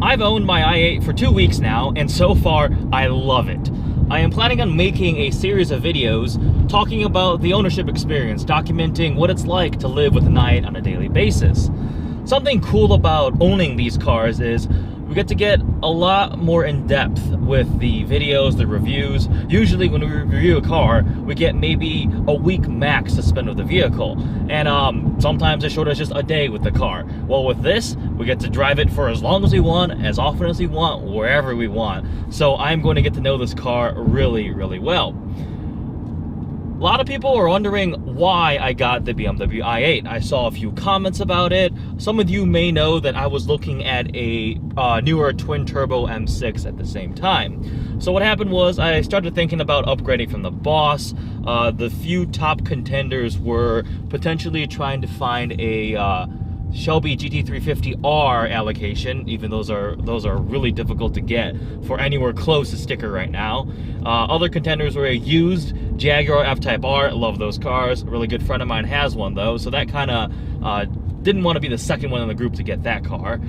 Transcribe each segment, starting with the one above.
I've owned my i8 for 2 weeks now, and so far, I love it. I am planning on making a series of videos talking about the ownership experience, documenting what it's like to live with an i8 on a daily basis. Something cool about owning these cars is we get to get a lot more in depth with the videos, the reviews. Usually when we review a car, we get maybe a week max to spend with the vehicle. And sometimes as short as just a day with the car. Well, with this, we get to drive it for as long as we want, as often as we want, wherever we want. So I'm going to get to know this car really, really well. A lot of people are wondering why I got the BMW i8. I saw a few comments about it. Some of you may know that I was looking at a newer twin-turbo M6 at the same time. So what happened was I started thinking about upgrading from the Boss. The few top contenders were potentially trying to find a Shelby GT350R allocation. Even those are really difficult to get for anywhere close to sticker right now. Other contenders were a used Jaguar F-Type R. Love those cars. A really good friend of mine has one though, so that kind of didn't want to be the second one in the group to get that car.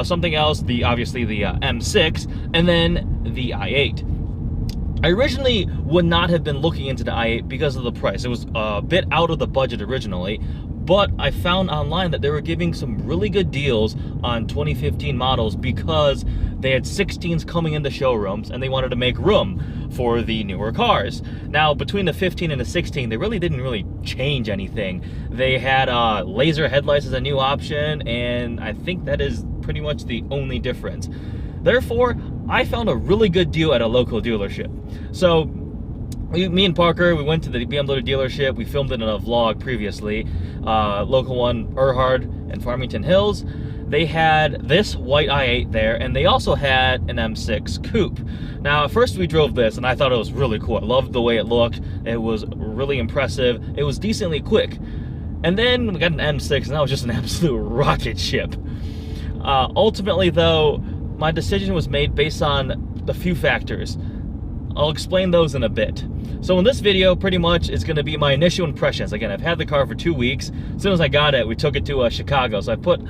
Something else, obviously the M6, and then the i8. I originally would not have been looking into the i8 because of the price. It was a bit out of the budget originally, but I found online that they were giving some really good deals on 2015 models because they had 16s coming into showrooms and they wanted to make room for the newer cars. Now, between the 15 and the 16, they really didn't change anything. They had laser headlights as a new option, and I think that is pretty much the only difference. Therefore, I found a really good deal at a local dealership. So me and Parker, we went to the BMW dealership. We filmed it in a vlog previously. Local one, Erhard and Farmington Hills. They had this white i8 there, and they also had an M6 coupe. Now, at first we drove this, and I thought it was really cool. I loved the way it looked. It was really impressive. It was decently quick. And then we got an M6, and that was just an absolute rocket ship. Ultimately, though, my decision was made based on a few factors. I'll explain those in a bit. So in this video, pretty much, is going to be my initial impressions. Again, I've had the car for 2 weeks. As soon as I got it, we took it to Chicago. So I put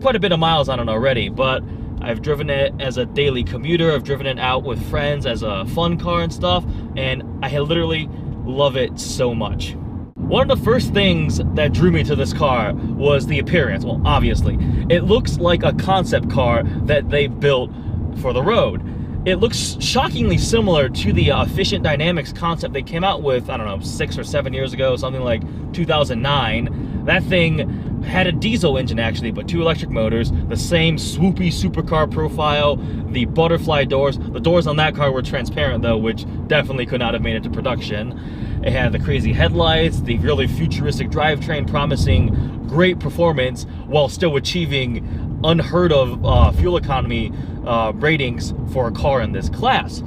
quite a bit of miles on it already, but I've driven it as a daily commuter. I've driven it out with friends as a fun car and stuff, and I literally love it so much. One of the first things that drew me to this car was the appearance. Well, obviously, it looks like a concept car that they built for the road. It looks shockingly similar to the Efficient Dynamics concept they came out with, I don't know, 6 or 7 years ago, something like 2009. That thing had a diesel engine actually, but 2 electric motors, the same swoopy supercar profile, the butterfly doors. The doors on that car were transparent though, which definitely could not have made it to production. It had the crazy headlights, the really futuristic drivetrain promising great performance while still achieving unheard of fuel economy ratings for a car in this class.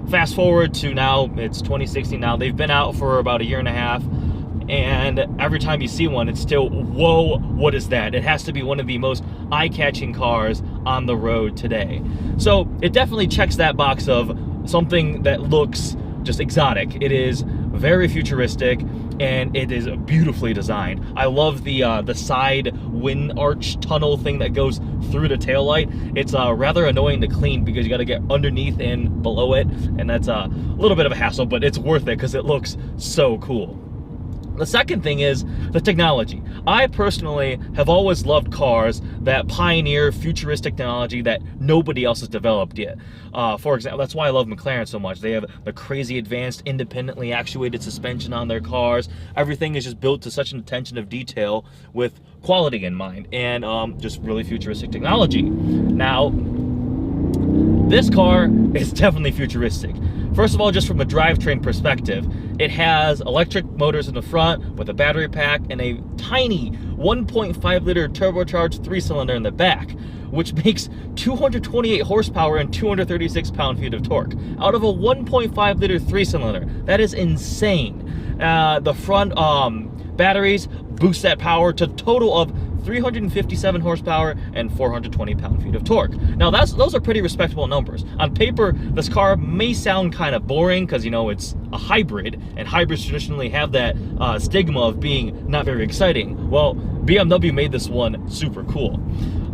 Fast forward to now, it's 2016 now. They've been out for about 1.5 years, and every time you see one, it's still, whoa, what is that? It has to be one of the most eye-catching cars on the road today. So it definitely checks that box of something that looks just exotic. It is very futuristic, and it is beautifully designed. I love the side wind arch tunnel thing that goes through the taillight. It's rather annoying to clean because you got to get underneath and below it, and that's a little bit of a hassle, but it's worth it because it looks so cool. The second thing is the technology. I personally have always loved cars that pioneer futuristic technology that nobody else has developed yet. For example, that's why I love McLaren so much. They have the crazy advanced independently actuated suspension on their cars. Everything is just built to such an attention of detail with quality in mind, and just really futuristic technology. Now, this car is definitely futuristic. First of all, just from a drivetrain perspective, it has electric motors in the front with a battery pack and a tiny 1.5 liter turbocharged 3-cylinder in the back, which makes 228 horsepower and 236 pound-feet of torque out of a 1.5 liter 3-cylinder. That is insane. The front batteries boost that power to a total of 357 horsepower and 420 pound-feet of torque. Now those are pretty respectable numbers. On paper, this car may sound kind of boring because, you know, it's a hybrid, and hybrids traditionally have that stigma of being not very exciting. Well, BMW made this one super cool.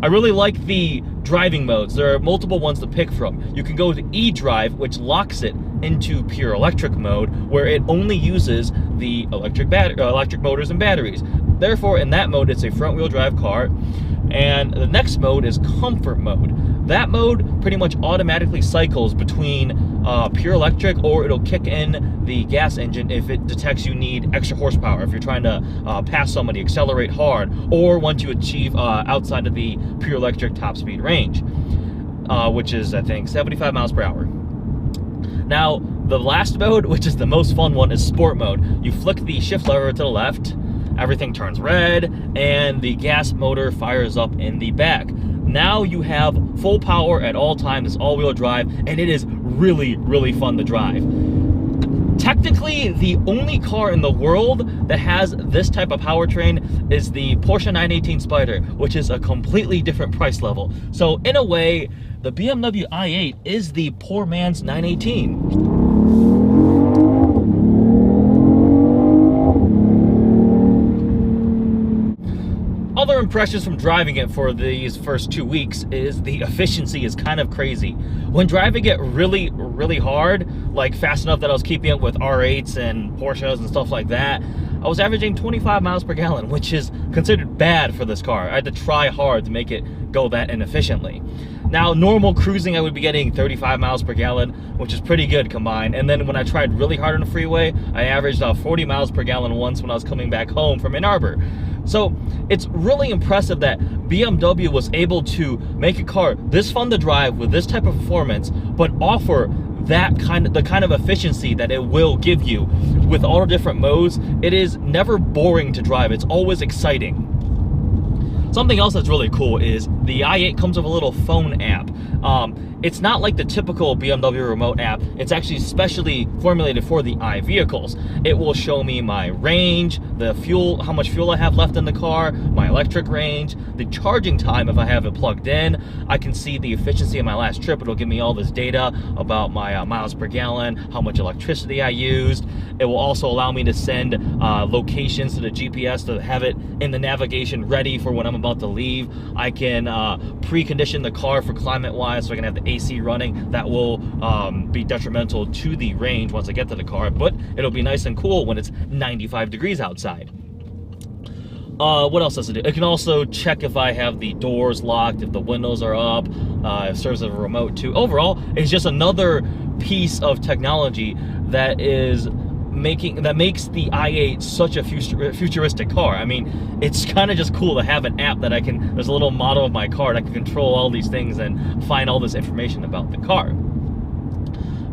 I really like the driving modes. There are multiple ones to pick from. You can go to eDrive, which locks it into pure electric mode, where it only uses the electric motors and batteries. Therefore, in that mode, it's a front-wheel drive car. And the next mode is comfort mode. That mode pretty much automatically cycles between pure electric, or it'll kick in the gas engine if it detects you need extra horsepower, if you're trying to pass somebody, accelerate hard, or once you achieve outside of the pure electric top speed range, which is, I think, 75 miles per hour. Now, the last mode, which is the most fun one, is sport mode. You flick the shift lever to the left, everything turns red, and the gas motor fires up in the back. Now you have full power at all times, it's all-wheel drive, and it is really, really fun to drive. Technically, the only car in the world that has this type of powertrain is the Porsche 918 Spyder, which is a completely different price level. So in a way, the BMW i8 is the poor man's 918. Other impressions from driving it for these first 2 weeks is the efficiency is kind of crazy. When driving it really, really hard, like fast enough that I was keeping up with R8s and Porsches and stuff like that, I was averaging 25 miles per gallon, which is considered bad for this car. I had to try hard to make it go that inefficiently. Now, normal cruising, I would be getting 35 miles per gallon, which is pretty good combined. And then when I tried really hard on the freeway, I averaged 40 miles per gallon once when I was coming back home from Ann Arbor. So it's really impressive that BMW was able to make a car this fun to drive with this type of performance, but offer the kind of efficiency that it will give you with all the different modes. It is never boring to drive. It's always exciting. Something else that's really cool is the i8 comes with a little phone app. It's not like the typical BMW remote app. It's actually specially formulated for the i vehicles. It will show me my range, the fuel, how much fuel I have left in the car, my electric range, the charging time if I have it plugged in. I can see the efficiency of my last trip. It'll give me all this data about my miles per gallon, how much electricity I used. It will also allow me to send locations to the GPS to have it in the navigation ready for when I'm about to leave. I can precondition the car for climate-wise, so I can have the AC running. That will be detrimental to the range once I get to the car, but it'll be nice and cool when it's 95 degrees outside. What else does it do? It can also check if I have the doors locked, if the windows are up. It serves as a remote too. Overall, it's just another piece of technology that makes the i8 such a futuristic car. I mean, it's kind of just cool to have an app that there's a little model of my car that I can control all these things and find all this information about the car.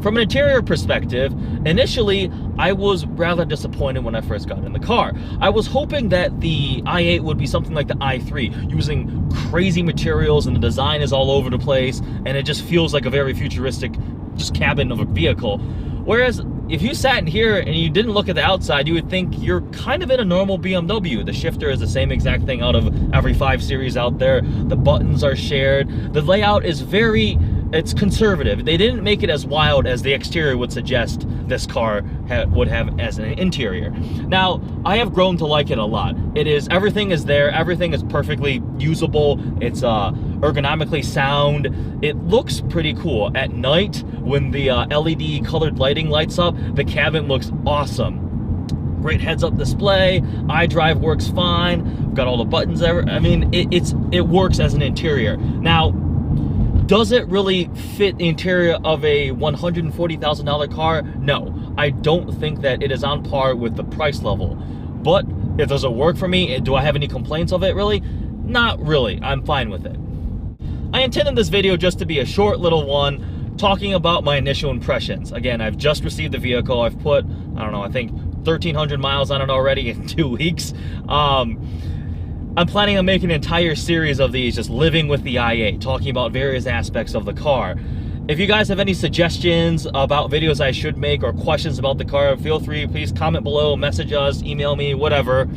From an interior perspective, initially, I was rather disappointed when I first got in the car. I was hoping that the i8 would be something like the i3, using crazy materials, and the design is all over the place, and it just feels like a very futuristic just cabin of a vehicle. Whereas, if you sat in here and you didn't look at the outside, you would think you're kind of in a normal BMW. The shifter is the same exact thing out of every 5 Series out there. The buttons are shared. The layout is it's conservative. They didn't make it as wild as the exterior would suggest this car would have as an interior. Now, I have grown to like it a lot. Everything is there. Everything is perfectly usable. It's ergonomically sound. It looks pretty cool. At night, when the LED colored lighting lights up, the cabin looks awesome. Great heads-up display. iDrive works fine. I've got all the buttons there. I mean, it works as an interior. Now, does it really fit the interior of a $140,000 car? No, I don't think that it is on par with the price level. But does it work for me? Do I have any complaints of it, really? Not really. I'm fine with it. I intended this video just to be a short little one talking about my initial impressions. Again, I've just received the vehicle. I've put, I don't know, I think 1,300 miles on it already in 2 weeks. I'm planning on making an entire series of these, just living with the i8, talking about various aspects of the car. If you guys have any suggestions about videos I should make or questions about the car, feel free, please comment below, message us, email me, whatever.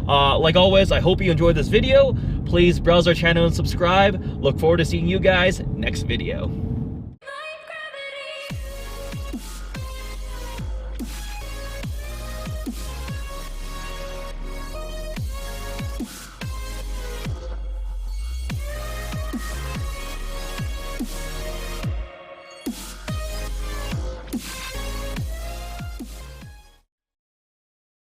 Like always, I hope you enjoyed this video. Please browse our channel and subscribe. Look forward to seeing you guys next video.